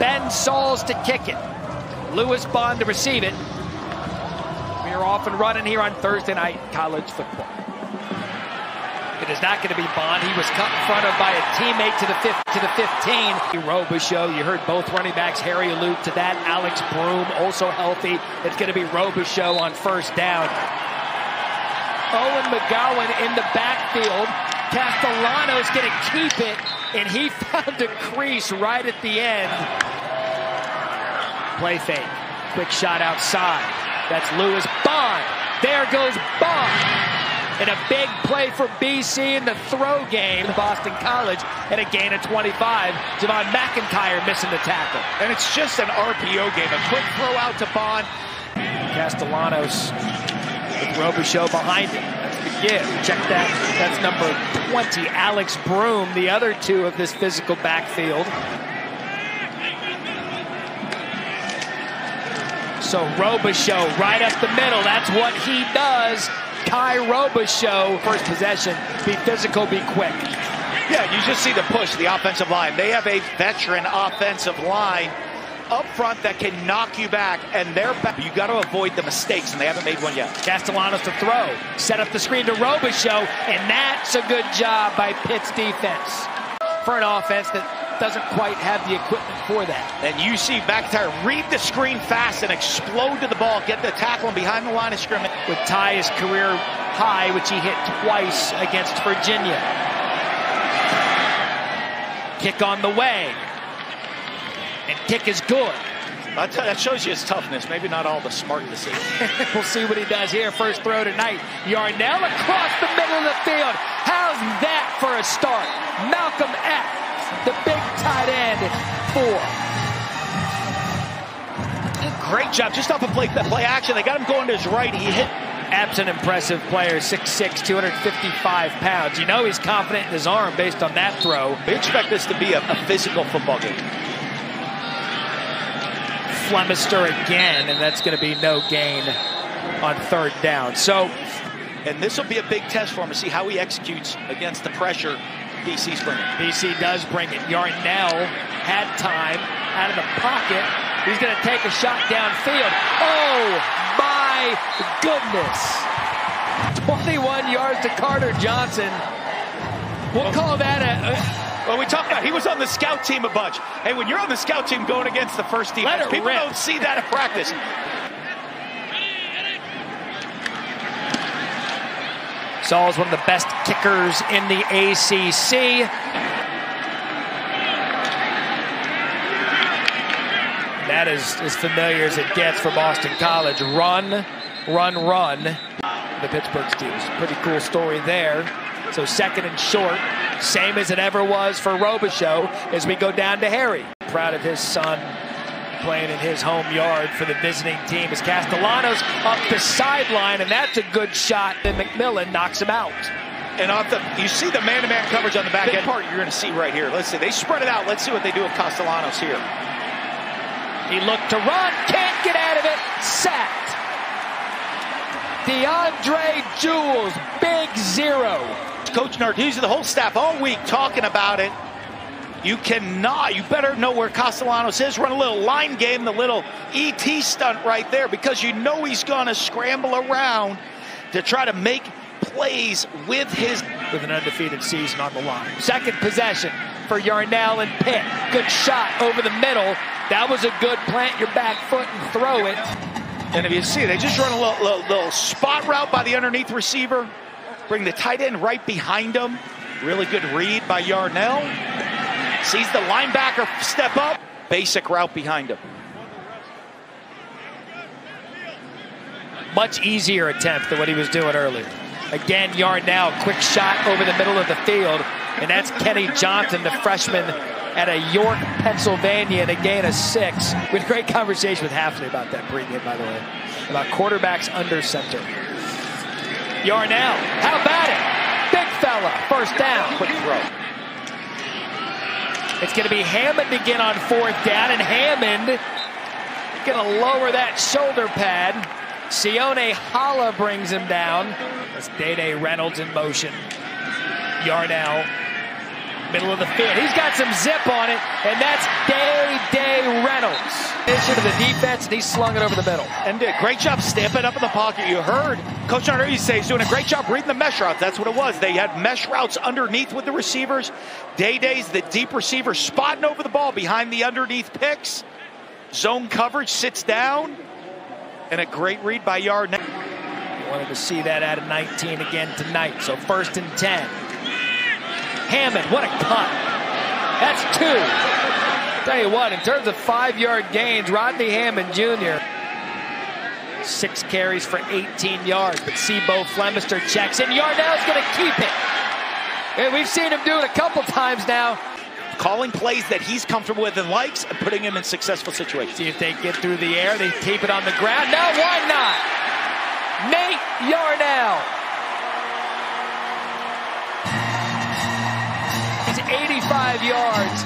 Ben Sauls to kick it. Lewis Bond to receive it. We are off and running here on Thursday night college football. It is not going to be Bond. He was cut in front of by a teammate to the 15. Robichaux, you heard both running backs, Harry, allude to that. Alex Broom, also healthy. It's going to be Robichaux on first down. Owen McGowan in the backfield. Castellano's going to keep it, and he found a crease right at the end. Play fake. Quick shot outside. That's Lewis Bond. There goes Bond. And a big play for BC in the throw game. Boston College and a gain of 25. Javon McIntyre missing the tackle. And it's just an RPO game. A quick throw out to Bond. Castellanos with Robichaux behind him. That's the give. Check that. That's number 20. Alex Broom, the other two of this physical backfield. So Robichaux right up the middle. That's what he does. Kye Robichaux, first possession, be physical, be quick. Yeah, you just see the push, the offensive line. They have a veteran offensive line up front that can knock you back, and they're back. You got to avoid the mistakes, and they haven't made one yet. Castellanos to throw, set up the screen to Robichaux, and that's a good job by Pitt's defense for an offense that doesn't quite have the equipment for that. And you see McIntyre read the screen fast and explode to the ball, get the tackle behind the line of scrimmage. With Ty's career high, which he hit twice against Virginia. Kick on the way. And kick is good. That shows you his toughness. Maybe not all the smart decisions. We'll see what he does here. First throw tonight. Yarnell across the middle of the field. How's that for a start? Malcolm X, the big tight end, 4. Great job. Just off a play action. They got him going to his right. He hit. Absent impressive player, 6'6", 255 pounds. You know he's confident in his arm based on that throw. We expect this to be a physical football game. Flemister again, and that's going to be no gain on third down. And this will be a big test for him to see how he executes against the pressure BC's bringing. BC does bring it. Yarnell had time out of the pocket. He's going to take a shot downfield. Oh, my goodness. 21 yards to Carter Johnson. We'll call that well, we talked about he was on the scout team a bunch. Hey, when you're on the scout team going against the first defense, people don't see that in practice. Saul's one of the best kickers in the ACC. That is as familiar as it gets for Boston College. Run, run, run. The Pittsburgh Steelers. Pretty cool story there. So second and short, same as it ever was for Robichaux as we go down to Harry. Proud of his son playing in his home yard for the visiting team as Castellanos up the sideline, and that's a good shot. And McMillan knocks him out. And you see the man-to-man coverage on the back end part you're going to see right here. Let's see, they spread it out. Let's see what they do with Castellanos here. He looked to run, can't get out of it, sacked. DeAndre Jules, big 0. Coach Narduzzi, the whole staff all week talking about it. You better know where Castellanos is. Run a little line game, the little ET stunt right there, because you know he's going to scramble around to try to make plays with an undefeated season on the line. Second possession for Yarnell and Pitt. Good shot over the middle. That was a good plant your back foot and throw it. And if you see, they just run a little spot route by the underneath receiver. Bring the tight end right behind him. Really good read by Yarnell. Sees the linebacker step up. Basic route behind him. Much easier attempt than what he was doing earlier. Again, Yarnell, quick shot over the middle of the field. And that's Kenny Johnson, the freshman at a York, Pennsylvania, and a gain of 6. We had a great conversation with Hafley about that pregame, by the way, about quarterbacks under center. Yarnell, how about it? Big fella, first down. Quick throw. It's going to be Hammond again on fourth down, and Hammond going to lower that shoulder pad. Sione Hala brings him down. That's Day-Day Reynolds in motion. Yarnell, middle of the field. He's got some zip on it, and that's Day-Day Reynolds. Issue to the defense, and he slung it over the middle. And did a great job stamping up in the pocket. You heard Coach Arnott say he's doing a great job reading the mesh routes. That's what it was. They had mesh routes underneath with the receivers. Day-Day's the deep receiver spotting over the ball behind the underneath picks. Zone coverage, sits down. And a great read by Yarnell. Wanted to see that out of 19 again tonight. So 1st and 10. Hammond, what a punt. That's 2. Tell you what, in terms of 5-yard gains, Rodney Hammond Jr. 6 carries for 18 yards. But Bo Flemister checks in. Yarnell's going to keep it. And we've seen him do it a couple times now. Calling plays that he's comfortable with and likes and putting him in successful situations. See if they get through the air. They keep it on the ground. No, why not? Nate Yarnell. He's 85 yards.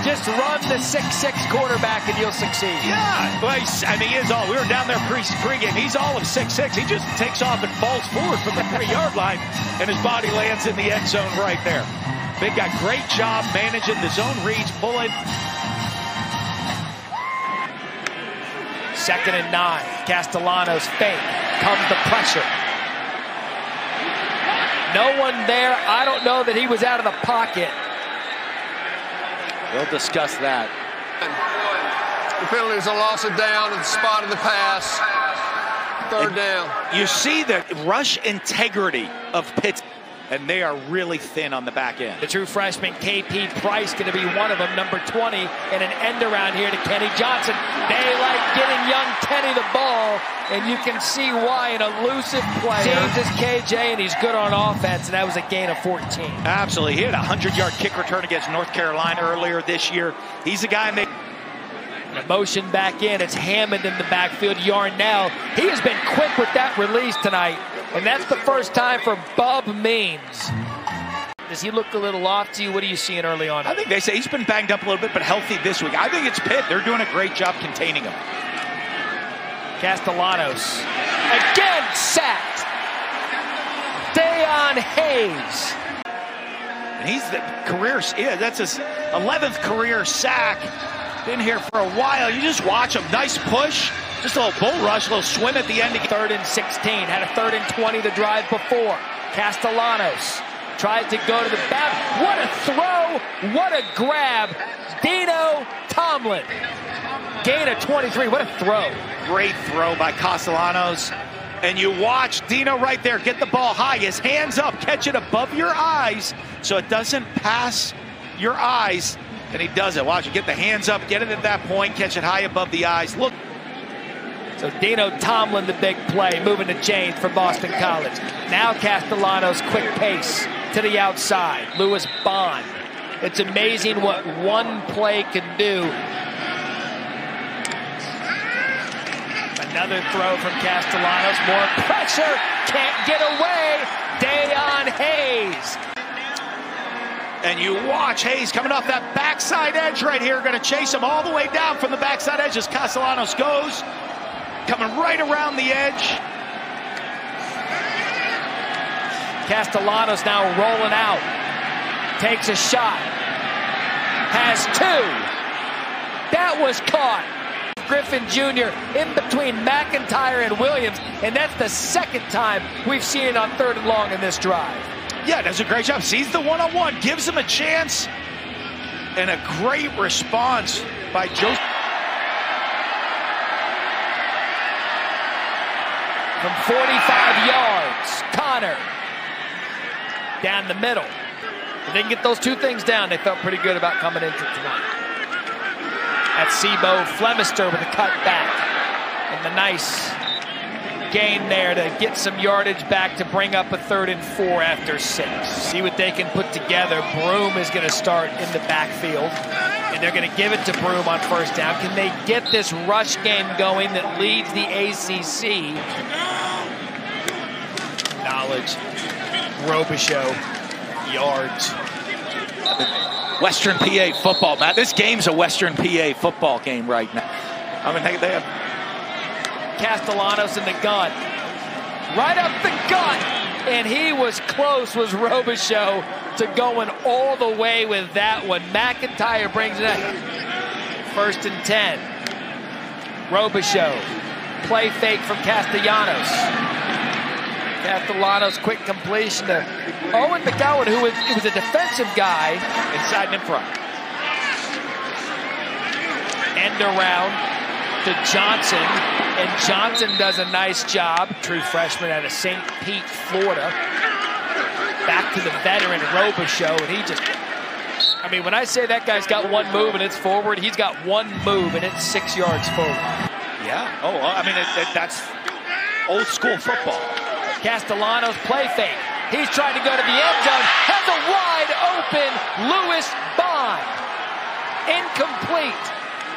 Just run the 6'6" quarterback and you'll succeed. Yeah, well, I mean, he is all. We were down there pre-game. He's all of 6'6". He just takes off and falls forward from the 3-yard line, and his body lands in the end zone right there. Big guy, great job managing the zone reads, pulling. 2nd and 9. Castellanos fake. Comes the pressure. No one there. I don't know that he was out of the pocket. We'll discuss that. The penalty is a loss of down at the spot of the pass. 3rd down. You see the rush integrity of Pitt. And they are really thin on the back end. The true freshman, KP Price, going to be one of them, number 20, and an end around here to Kenny Johnson. They like getting young Kenny the ball, and you can see why an elusive player. James is KJ, and he's good on offense, and that was a gain of 14. Absolutely. He had a 100-yard kick return against North Carolina earlier this year. He's a guy they... The motion back in. It's Hammond in the backfield. Yarnell. He has been quick with that release tonight. And that's the first time for Bub Means. Does he look a little off to you? What are you seeing early on? I think they say he's been banged up a little bit, but healthy this week. I think it's Pitt. They're doing a great job containing him. Castellanos. Again sacked. Deion Hayes. And he's the career, yeah, that's his 11th career sack. Been here for a while. You just watch him. Nice push. Just a little bull rush, a little swim at the end. 3rd and 16. Had a 3rd and 20 the drive before. Castellanos tried to go to the back. What a throw. What a grab. Dino Tomlin. Gain of 23. What a throw. Great throw by Castellanos. And you watch Dino right there get the ball high. His hands up. Catch it above your eyes so it doesn't pass your eyes. And he does it. Watch it. Get the hands up. Get it at that point. Catch it high above the eyes. Look. So Dino Tomlin, the big play, moving to change for Boston College. Now Castellanos, quick pace to the outside. Lewis Bond. It's amazing what one play can do. Another throw from Castellanos. More pressure. Can't get away. Deion Hayes. And you watch Hayes coming off that backside edge right here. Going to chase him all the way down from the backside edge as Castellanos goes. Coming right around the edge. Castellanos now rolling out. Takes a shot. Has 2. That was caught. Griffin Jr. in between McIntyre and Williams. And that's the 2nd time we've seen it on 3rd and long in this drive. Yeah, does a great job. Sees the one-on-one. Gives him a chance. And a great response by Joseph. From 45 yards, Connor down the middle. If they can get those 2 things down, they felt pretty good about coming into tonight. That's Bo Flemister with a cut back. And the nice gain there to get some yardage back to bring up a 3rd and 4 after 6. See what they can put together. Broom is going to start in the backfield. And they're going to give it to Broom on 1st down. Can they get this rush game going that leads the ACC? Knowledge. Robichaux. Yards. Western PA football, Matt. This game's a Western PA football game right now. I mean, they have Castellanos in the gun. Right up the gut. And he was close, was Robichaux, to going all the way with that one. McIntyre brings it up. 1st and 10. Robichaux. Play fake from Castellanos. Castellanos, quick completion to Owen McGowan, who was a defensive guy. Inside and in front. End around to Johnson, and Johnson does a nice job. True freshman out of St. Pete, Florida. Back to the veteran Robichaux, and he just, I mean, when I say that guy's got one move and it's forward, he's got one move and it's 6 yards forward. Yeah. Oh, well, I mean, that's old school football. Castellanos play fake. He's trying to go to the end zone. Has a wide open Lewis Bond. Incomplete.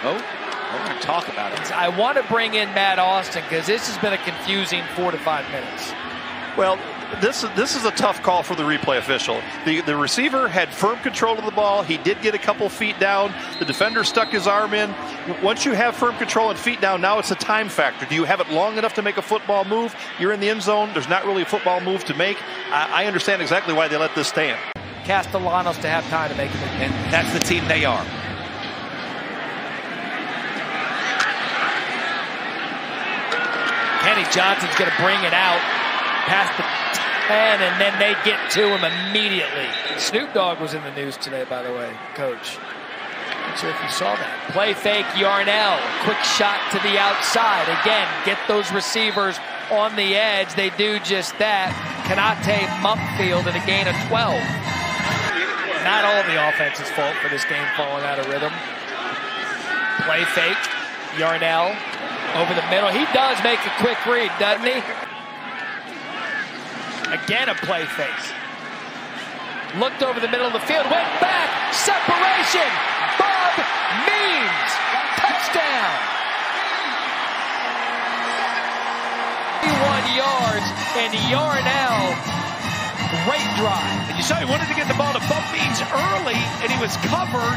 Oh, we're going to talk about it. I want to bring in Matt Austin because this has been a confusing 4 to 5 minutes. Well, this is a tough call for the replay official. The receiver had firm control of the ball. He did get a couple feet down. The defender stuck his arm in. Once you have firm control and feet down, now it's a time factor. Do you have it long enough to make a football move? You're in the end zone. There's not really a football move to make. I understand exactly why they let this stand. Castellanos to have time to make it. And that's the team they are. Kenny Johnson's going to bring it out past the 10, and then they get to him immediately. Snoop Dogg was in the news today, by the way, Coach. Not sure if you saw that. Play fake, Yarnell. Quick shot to the outside. Again, get those receivers on the edge. They do just that. Kanate Mumpfield and a gain of 12. Not all the offense's fault for this game falling out of rhythm. Play fake, Yarnell. Over the middle. He does make a quick read, doesn't he? Again, a play fake. Looked over the middle of the field. Went back. Separation. Bob Means. Touchdown. 31 yards. And Yarnell. Great drive. And you saw he wanted to get the ball to Bob Means early, and he was covered.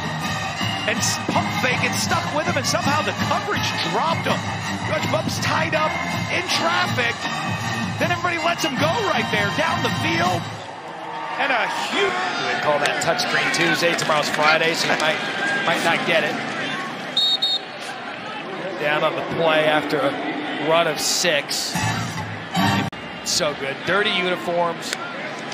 And pump fake and stuck with him, and somehow the coverage dropped him. Judge Bub's tied up in traffic. Then everybody lets him go right there down the field. And a huge... They call that touchscreen Tuesday. Tomorrow's Friday, so you might not get it. Down on the play after a run of 6. So good. Dirty uniforms.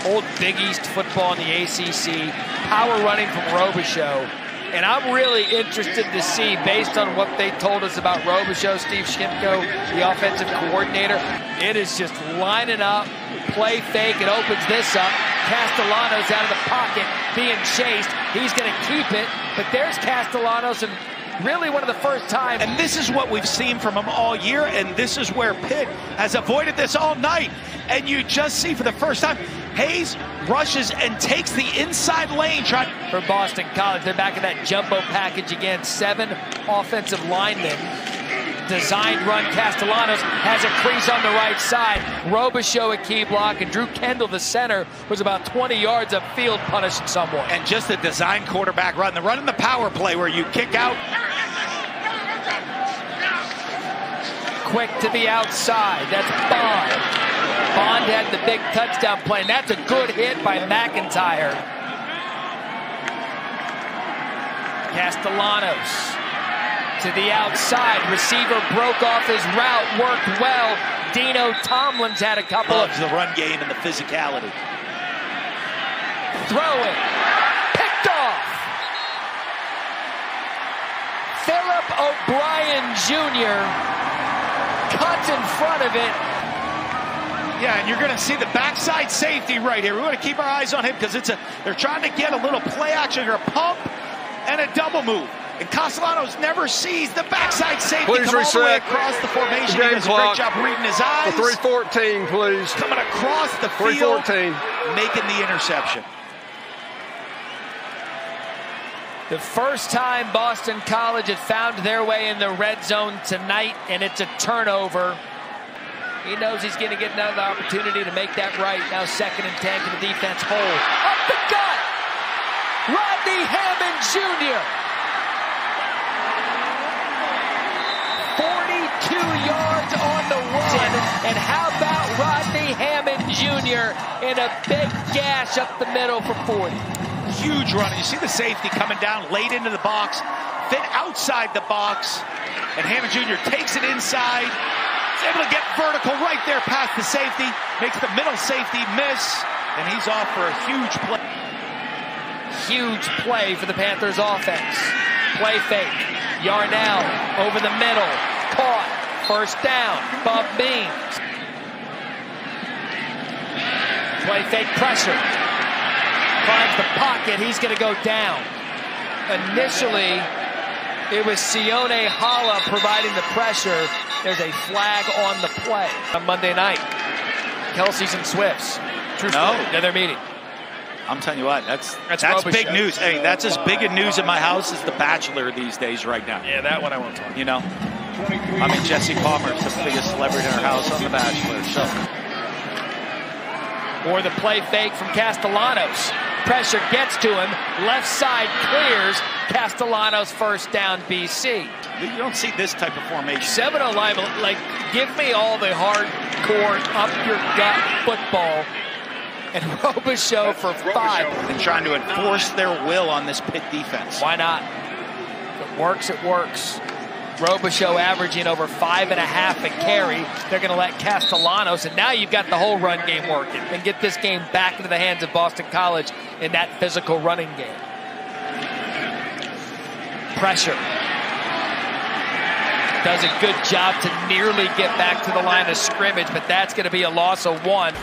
Old Big East football in the ACC. Power running from Robichaux. And I'm really interested to see, based on what they told us about Robichaux, Steve Shimko, the offensive coordinator, it is just lining up, play fake, it opens this up. Castellanos out of the pocket, being chased. He's going to keep it, but there's Castellanos, and really one of the first times. And this is what we've seen from him all year, and this is where Pitt has avoided this all night. And you just see for the first time, Hayes rushes and takes the inside lane. For Boston College, they're back in that jumbo package again. 7 offensive linemen. Designed run. Castellanos has a crease on the right side. Robichaux a key block, and Drew Kendall, the center, was about 20 yards upfield, punished someone. And just a design quarterback run. The run in the power play where you kick out. Quick to the outside. That's Bond. Bond had the big touchdown play, and that's a good hit by McIntyre. Castellanos to the outside. Receiver broke off his route, worked well. Dino Tomlin's had a couple of... the run game and the physicality. Throw it. Picked off. Philip O'Brien Jr. cuts in front of it. Yeah, and you're going to see the backside safety right here. We want to keep our eyes on him because they're trying to get a little play action here, a pump and a double move. And Castellanos never sees the backside safety please come reset. all the way across the formation. He does a great job reading his eyes. 3:14, please. Coming across the field, 3:14. making the interception. The first time Boston College had found their way in the red zone tonight, and it's a turnover. He knows he's going to get another opportunity to make that right. Now 2nd and 10 to the defense hole. Up the gut! Rodney Hammond Jr. 42 yards on the run. And how about Rodney Hammond Jr. in a big gash up the middle for 40? Huge run. You see the safety coming down late into the box, fit outside the box. And Hammond Jr. takes it inside. He's able to get vertical right there past the safety. Makes the middle safety miss. And he's off for a huge play. Huge play for the Panthers offense. Play fake. Yarnell over the middle. Caught. First down. Bob Beams. Play fake pressure. Finds the pocket. He's going to go down. Initially, it was Sione Hala providing the pressure. There's a flag on the play. On Monday night, Kelsey's and Swift's. True story. Yeah, they're meeting. I'm telling you what, that's big news. Hey, that's as big a news in my house as The Bachelor these days right now. Yeah, that one I won't talk. You know, I mean, Jesse Palmer's the biggest celebrity in our house on The Bachelor. So. Or the play fake from Castellanos. Pressure gets to him. Left side clears. Castellanos first down, BC. You don't see this type of formation. Seminole Live, like, give me all the hardcore, up your gut football. And Robichaux for 5. And trying to enforce their will on this Pitt defense. Why not? If it works, it works. Robichaux averaging over 5.5 a carry. They're going to let Castellanos, and now you've got the whole run game working. And get this game back into the hands of Boston College in that physical running game. Pressure. Does a good job to nearly get back to the line of scrimmage, but that's going to be a loss of 1.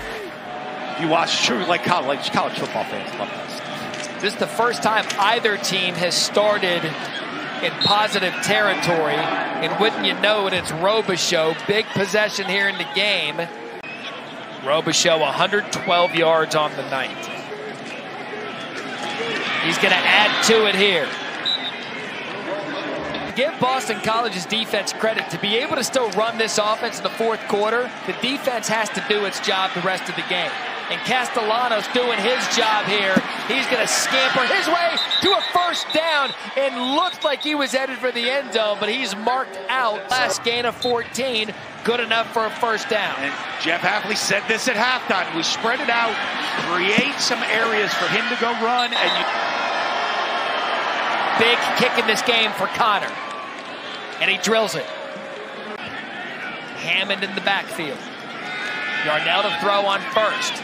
You watch true like college football fans love this. This is the first time either team has started in positive territory, and wouldn't you know it, it's Robichaux. Big possession here in the game. Robichaux 112 yards on the night. He's going to add to it here. Give Boston College's defense credit to be able to still run this offense in the fourth quarter. The defense has to do its job the rest of the game. And Castellanos doing his job here. He's going to scamper his way to a first down and looked like he was headed for the end zone, but he's marked out. Last gain of 14, good enough for a first down. And Jeff Hafley said this at halftime. We spread it out, create some areas for him to go run. And big kick in this game for Connor. And he drills it. Hammond in the backfield. Yarnell to throw on first.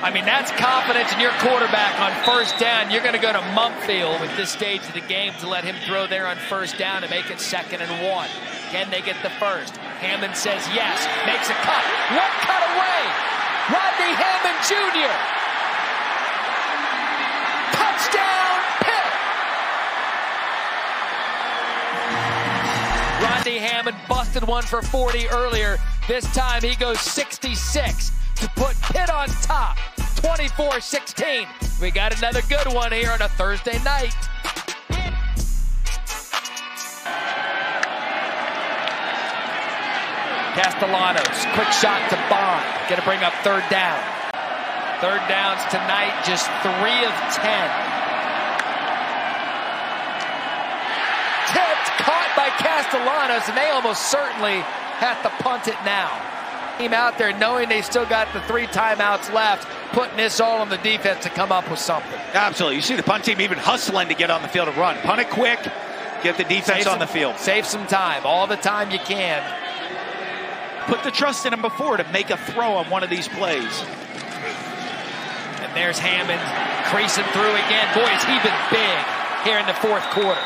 I mean, that's confidence in your quarterback on first down. You're going to go to Mumpfield at this stage of the game to let him throw there on first down to make it 2nd and 1. Can they get the first? Hammond says yes. Makes a cut. One cut away. Rodney Hammond Jr. Touchdown, Pitt. Rodney Hammond busted one for 40 earlier. This time he goes 66 to put Pitt on top, 24-16. We got another good one here on a Thursday night. Castellanos, quick shot to Bond. Going to bring up 3rd down. 3rd downs tonight, just 3 of 10. Tipped, caught by Castellanos, and they almost certainly have to punt it now. Team out there knowing they still got the 3 timeouts left, putting this all on the defense to come up with something. Absolutely. You see the punt team even hustling to get on the field and run. Punt it quick, get the defense on the field. Save some time, all the time you can. Put the trust in him before to make a throw on one of these plays. And there's Hammond creasing through again. Boy, has he been big here in the fourth quarter.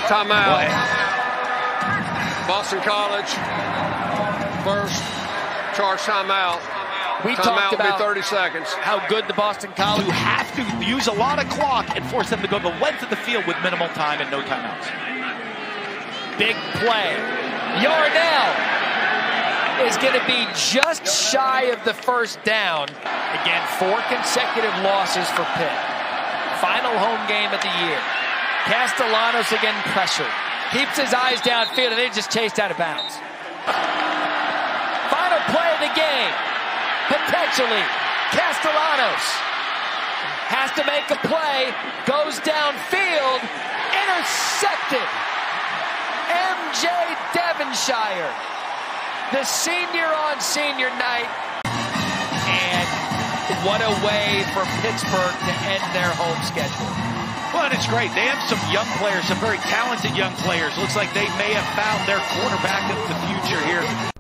Timeout. Boston College, first charge timeout. We timeout talked about will be 30 seconds. How good the Boston College. You have to use a lot of clock and force them to go the length of the field with minimal time and no timeouts. Big play. Yarnell is going to be just shy of the first down. Again, 4 consecutive losses for Pitt. Final home game of the year. Castellanos again pressured. Keeps his eyes downfield, and they just chased out of bounds. Final play of the game. Potentially, Castellanos has to make a play. Goes downfield. Intercepted. MJ Devonshire. The senior on senior night. And what a way for Pittsburgh to end their home schedule. Well, and it's great. They have some young players, some very talented young players. Looks like they may have found their quarterback of the future here.